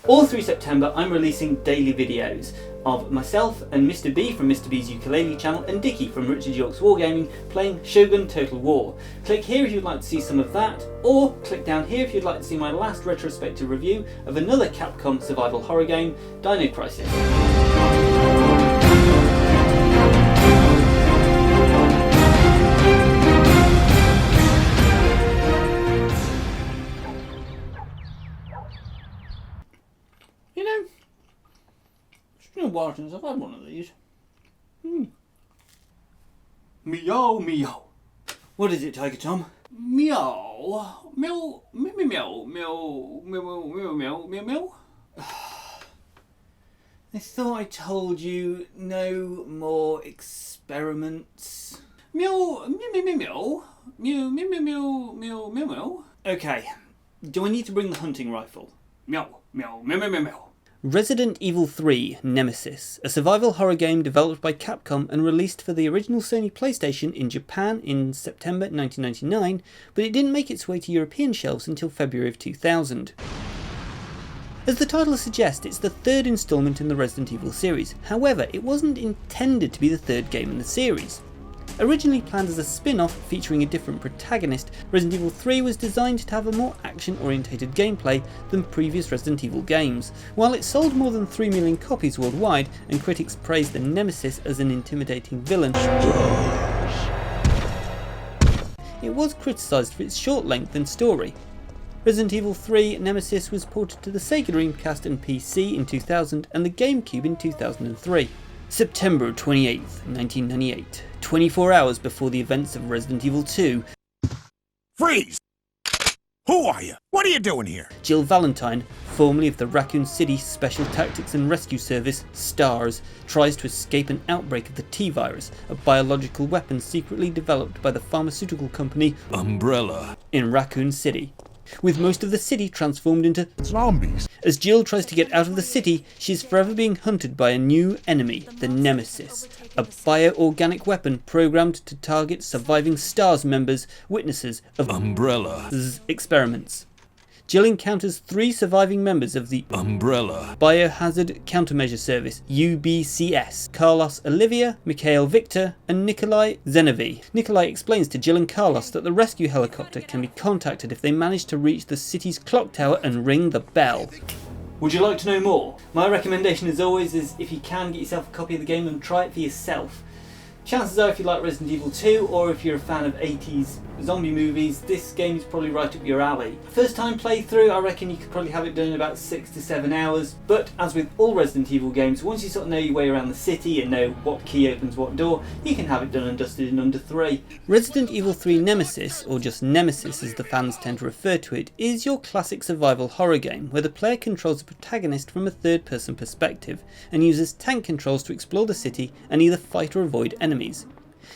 All through September I'm releasing daily videos of myself and Mr. B from Mr. B's Ukulele channel and Dickie from Richard York's Wargaming playing Shogun Total War. Click here if you'd like to see some of that, or click down here if you'd like to see my last retrospective review of another Capcom survival horror game, Dino Crisis. You know, it's been a while since I've had one of these. Meow, meow. What is it, Tiger Thom? Meow. Meow, meow, meow, meow, meow, meow, meow, meow, meow. I thought I told you no more experiments. Meow, meow, meow, meow, meow, meow, meow, meow, meow, meow, meow. Okay, do I need to bring the hunting rifle? Meow, meow, meow, meow, meow, meow. Resident Evil 3 Nemesis, a survival horror game developed by Capcom and released for the original Sony PlayStation in Japan in September 1999, but it didn't make its way to European shelves until February of 2000. As the title suggests, it's the third instalment in the Resident Evil series. However, it wasn't intended to be the third game in the series. Originally planned as a spin-off featuring a different protagonist, Resident Evil 3 was designed to have a more action-orientated gameplay than previous Resident Evil games. While it sold more than 3 million copies worldwide, and critics praised the Nemesis as an intimidating villain, it was criticised for its short length and story. Resident Evil 3 Nemesis was ported to the Sega Dreamcast and PC in 2000 and the GameCube in 2003. September 28th, 1998, 24 hours before the events of Resident Evil 2. Freeze! Who are you? What are you doing here? Jill Valentine, formerly of the Raccoon City Special Tactics and Rescue Service, STARS, tries to escape an outbreak of the T-Virus, a biological weapon secretly developed by the pharmaceutical company Umbrella in Raccoon City, with most of the city transformed into zombies. As Jill tries to get out of the city, she is forever being hunted by a new enemy, the Nemesis, a bioorganic weapon programmed to target surviving STARS members, witnesses of Umbrella's experiments. Jill encounters 3 surviving members of the Umbrella Biohazard Countermeasure Service, UBCS, Carlos Olivia, Mikhail Victor, and Nikolai Zenovy. Nikolai explains to Jill and Carlos that the rescue helicopter can be contacted if they manage to reach the city's clock tower and ring the bell. Would you like to know more? My recommendation as always is, if you can, get yourself a copy of the game and try it for yourself. Chances are if you like Resident Evil 2 or if you're a fan of 80s zombie movies, this game is probably right up your alley. First time playthrough, I reckon you could probably have it done in about 6 to 7 hours, but as with all Resident Evil games, once you sort of know your way around the city and know what key opens what door, you can have it done and dusted in under 3. Resident Evil 3 Nemesis, or just Nemesis as the fans tend to refer to it, is your classic survival horror game where the player controls the protagonist from a third person perspective and uses tank controls to explore the city and either fight or avoid enemies.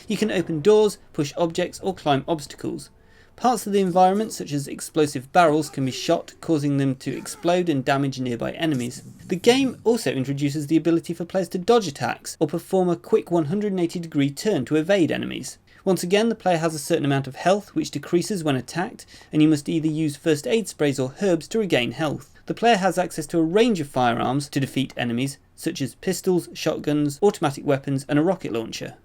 You can open doors, push objects or climb obstacles. Parts of the environment such as explosive barrels can be shot, causing them to explode and damage nearby enemies. The game also introduces the ability for players to dodge attacks or perform a quick 180-degree turn to evade enemies. Once again, the player has a certain amount of health which decreases when attacked, and you must either use first aid sprays or herbs to regain health. The player has access to a range of firearms to defeat enemies, such as pistols, shotguns, automatic weapons and a rocket launcher.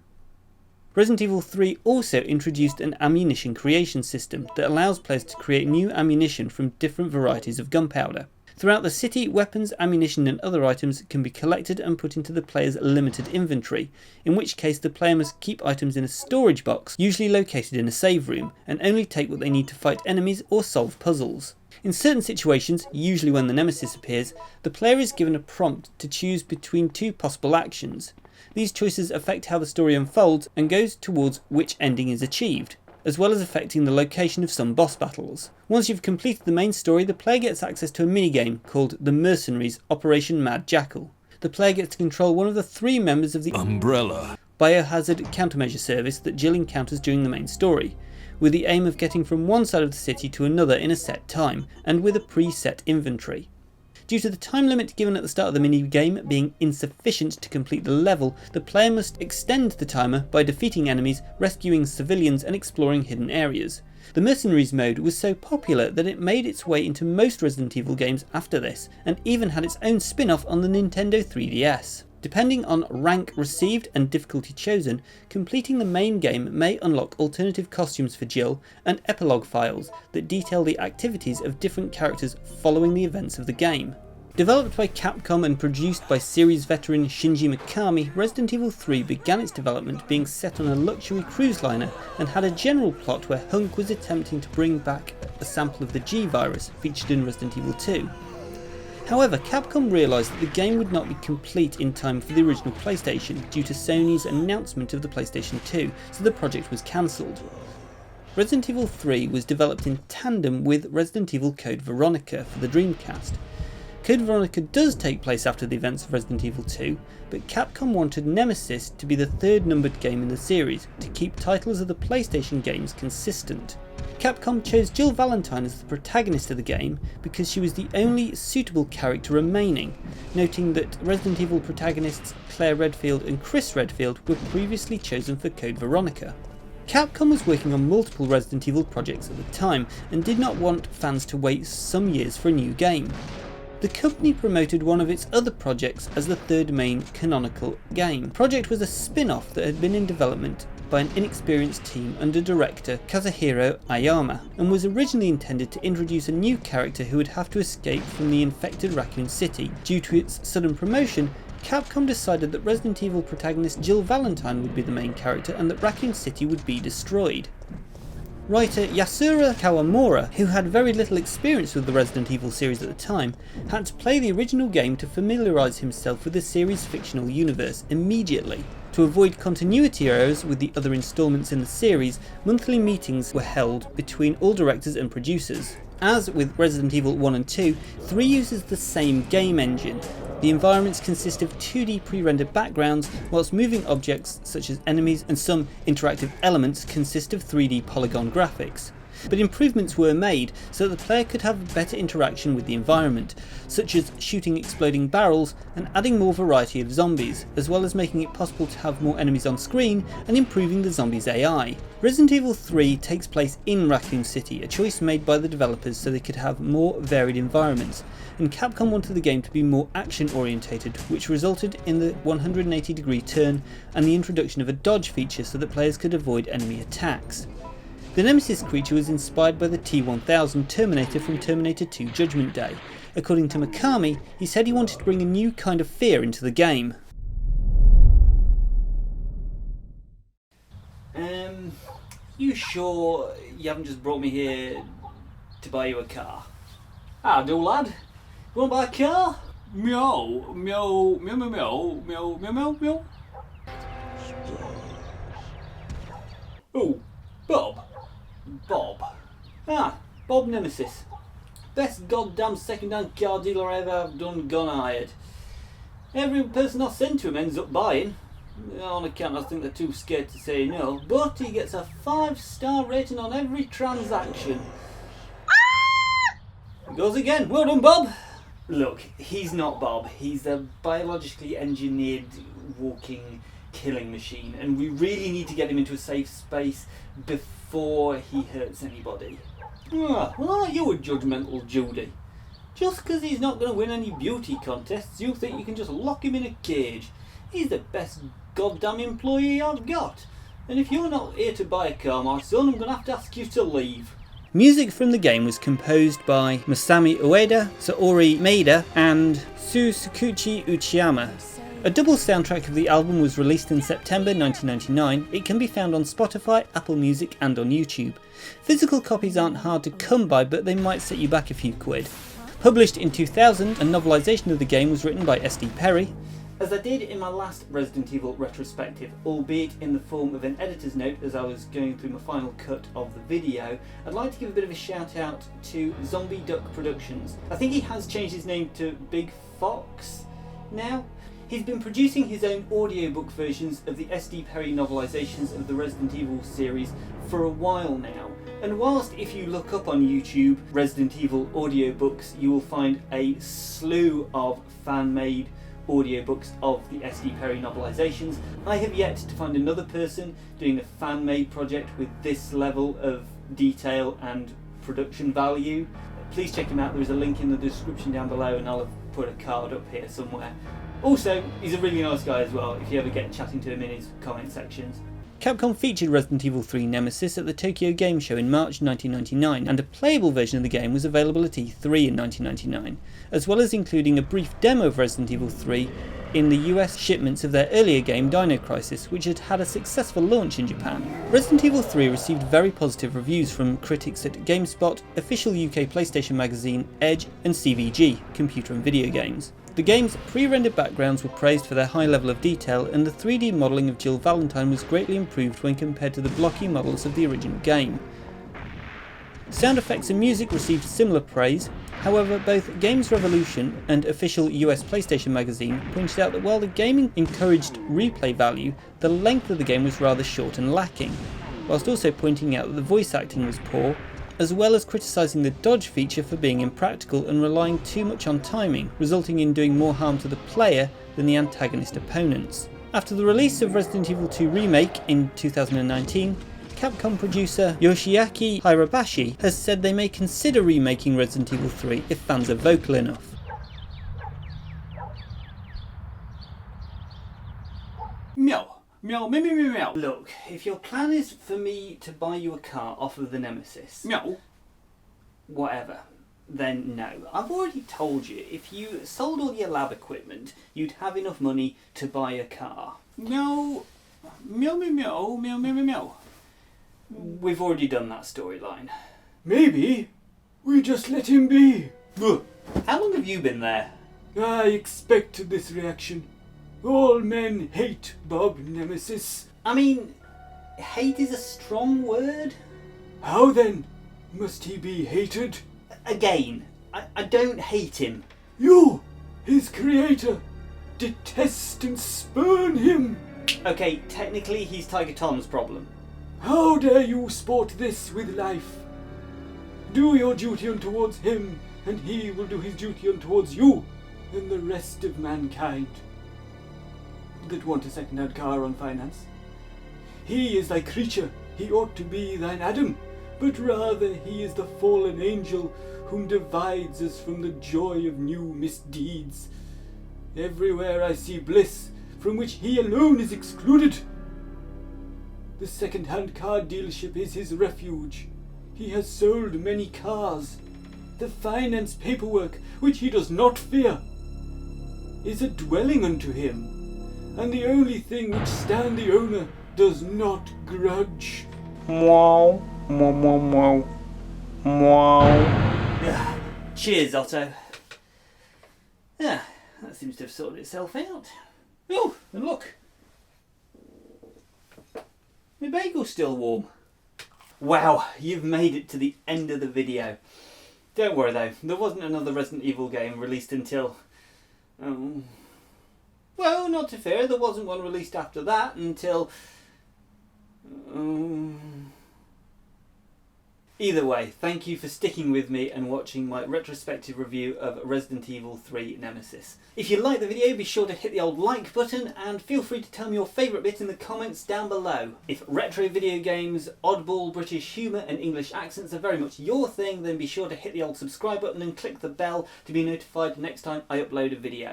Resident Evil 3 also introduced an ammunition creation system that allows players to create new ammunition from different varieties of gunpowder. Throughout the city, weapons, ammunition and other items can be collected and put into the player's limited inventory, in which case the player must keep items in a storage box, usually located in a save room, and only take what they need to fight enemies or solve puzzles. In certain situations, usually when the Nemesis appears, the player is given a prompt to choose between 2 possible actions. These choices affect how the story unfolds and goes towards which ending is achieved, as well as affecting the location of some boss battles. Once you've completed the main story, the player gets access to a minigame called The Mercenaries Operation Mad Jackal. The player gets to control one of the 3 members of the Umbrella Biohazard Countermeasure Service that Jill encounters during the main story, with the aim of getting from one side of the city to another in a set time, and with a pre-set inventory. Due to the time limit given at the start of the mini-game being insufficient to complete the level, the player must extend the timer by defeating enemies, rescuing civilians and exploring hidden areas. The Mercenaries mode was so popular that it made its way into most Resident Evil games after this, and even had its own spin-off on the Nintendo 3DS. Depending on rank received and difficulty chosen, completing the main game may unlock alternative costumes for Jill and epilogue files that detail the activities of different characters following the events of the game. Developed by Capcom and produced by series veteran Shinji Mikami, Resident Evil 3 began its development being set on a luxury cruise liner and had a general plot where Hunk was attempting to bring back a sample of the G virus featured in Resident Evil 2. However, Capcom realised that the game would not be complete in time for the original PlayStation due to Sony's announcement of the PlayStation 2, so the project was cancelled. Resident Evil 3 was developed in tandem with Resident Evil Code Veronica for the Dreamcast. Code Veronica does take place after the events of Resident Evil 2, but Capcom wanted Nemesis to be the third numbered game in the series, to keep titles of the PlayStation games consistent. Capcom chose Jill Valentine as the protagonist of the game because she was the only suitable character remaining, noting that Resident Evil protagonists Claire Redfield and Chris Redfield were previously chosen for Code Veronica. Capcom was working on multiple Resident Evil projects at the time and did not want fans to wait some years for a new game. The company promoted one of its other projects as the third main canonical game. The project was a spin-off that had been in development by an inexperienced team under director Kazuhiro Ayama, and was originally intended to introduce a new character who would have to escape from the infected Raccoon City. Due to its sudden promotion, Capcom decided that Resident Evil protagonist Jill Valentine would be the main character and that Raccoon City would be destroyed. Writer Yasura Kawamura, who had very little experience with the Resident Evil series at the time, had to play the original game to familiarise himself with the series' fictional universe immediately. To avoid continuity errors with the other instalments in the series, monthly meetings were held between all directors and producers. As with Resident Evil 1 and 2, 3 uses the same game engine. The environments consist of 2D pre-rendered backgrounds, whilst moving objects such as enemies and some interactive elements consist of 3D polygon graphics. But improvements were made so that the player could have better interaction with the environment, such as shooting exploding barrels and adding more variety of zombies, as well as making it possible to have more enemies on screen and improving the zombies' AI. Resident Evil 3 takes place in Raccoon City, a choice made by the developers so they could have more varied environments, and Capcom wanted the game to be more action orientated, which resulted in the 180-degree turn and the introduction of a dodge feature so that players could avoid enemy attacks. The Nemesis creature was inspired by the T-1000 Terminator from Terminator 2 Judgment Day. According to Mikami, he said he wanted to bring a new kind of fear into the game. You sure you haven't just brought me here to buy you a car? How do, lad? You want to buy a car? Meow, meow, meow, meow, meow, meow, meow, meow, meow. Oh, Bob. Bob Nemesis. Best goddamn second-hand car dealer I ever have done gone hired. Every person I send to him ends up buying. On account I think they're too scared to say no, but he gets a 5-star rating on every transaction. Goes again. Well done, Bob. Look, he's not Bob. He's a biologically engineered walking killing machine, and we really need to get him into a safe space before he hurts anybody. Well, aren't you a judgmental Judy? Just because he's not going to win any beauty contests, you think you can just lock him in a cage. He's the best goddamn employee I've got. And if you're not here to buy a car, my son, I'm going to have to ask you to leave. Music from the game was composed by Masami Ueda, Saori Maeda and Susukuchi Uchiyama. A double soundtrack of the album was released in September 1999. It can be found on Spotify, Apple Music and on YouTube. Physical copies aren't hard to come by, but they might set you back a few quid. Published in 2000, a novelisation of the game was written by S.D. Perry. As I did in my last Resident Evil retrospective, albeit in the form of an editor's note as I was going through my final cut of the video, I'd like to give a bit of a shout out to Zombie Duck Productions. I think he has changed his name to Big Fox now. He's been producing his own audiobook versions of the S.D. Perry novelisations of the Resident Evil series for a while now. And whilst if you look up on YouTube Resident Evil audiobooks, you will find a slew of fan-made audiobooks of the S.D. Perry novelisations, I have yet to find another person doing a fan-made project with this level of detail and production value. Please check him out. There is a link in the description down below, and I'll have put a card up here somewhere. Also, he's a really nice guy as well, if you ever get chatting to him in his comment sections. Capcom featured Resident Evil 3 Nemesis at the Tokyo Game Show in March 1999, and a playable version of the game was available at E3 in 1999, as well as including a brief demo of Resident Evil 3 in the US shipments of their earlier game Dino Crisis, which had had a successful launch in Japan. Resident Evil 3 received very positive reviews from critics at GameSpot, official UK PlayStation magazine, Edge and CVG, Computer and Video Games. The game's pre-rendered backgrounds were praised for their high level of detail, and the 3D modelling of Jill Valentine was greatly improved when compared to the blocky models of the original game. Sound effects and music received similar praise. However, both Games Revolution and official US PlayStation magazine pointed out that while the game encouraged replay value, the length of the game was rather short and lacking, whilst also pointing out that the voice acting was poor, as well as criticising the dodge feature for being impractical and relying too much on timing, resulting in doing more harm to the player than the antagonist opponents. After the release of Resident Evil 2 Remake in 2019, Capcom producer Yoshiaki Hirabashi has said they may consider remaking Resident Evil 3 if fans are vocal enough. Meow. Meow, meow, meow, meow, meow. Look, if your plan is for me to buy you a car off of the Nemesis, meow, whatever, then no. I've already told you, if you sold all your lab equipment, you'd have enough money to buy a car. Meow, meow, meow, meow, meow, meow, meow, meow. We've already done that storyline. Maybe we just let him be. How long have you been there? I expected this reaction. All men hate Bob Nemesis. I mean, hate is a strong word. How then must he be hated? Again, I don't hate him. You, his creator, detest and spurn him. Okay, technically he's Tiger Thom's problem. How dare you sport this with life? Do your duty untowards him, and he will do his duty untowards you and the rest of mankind that want a second-hand car on finance. He is thy creature, he ought to be thine Adam, but rather he is the fallen angel whom divides us from the joy of new misdeeds. Everywhere I see bliss, from which he alone is excluded. The second-hand car dealership is his refuge. He has sold many cars. The finance paperwork, which he does not fear, is a dwelling unto him, and the only thing which Stan the owner does not grudge. Wow, wow, wow, wow. Cheers, Otto. Yeah, that seems to have sorted itself out. Oh, and look. My bagel's still warm. Wow, you've made it to the end of the video. Don't worry though, there wasn't another Resident Evil game released until... well, not to fear, there wasn't one released after that until... Either way, thank you for sticking with me and watching my retrospective review of Resident Evil 3 Nemesis. If you liked the video, be sure to hit the old like button and feel free to tell me your favourite bit in the comments down below. If retro video games, oddball British humour and English accents are very much your thing, then be sure to hit the old subscribe button and click the bell to be notified next time I upload a video.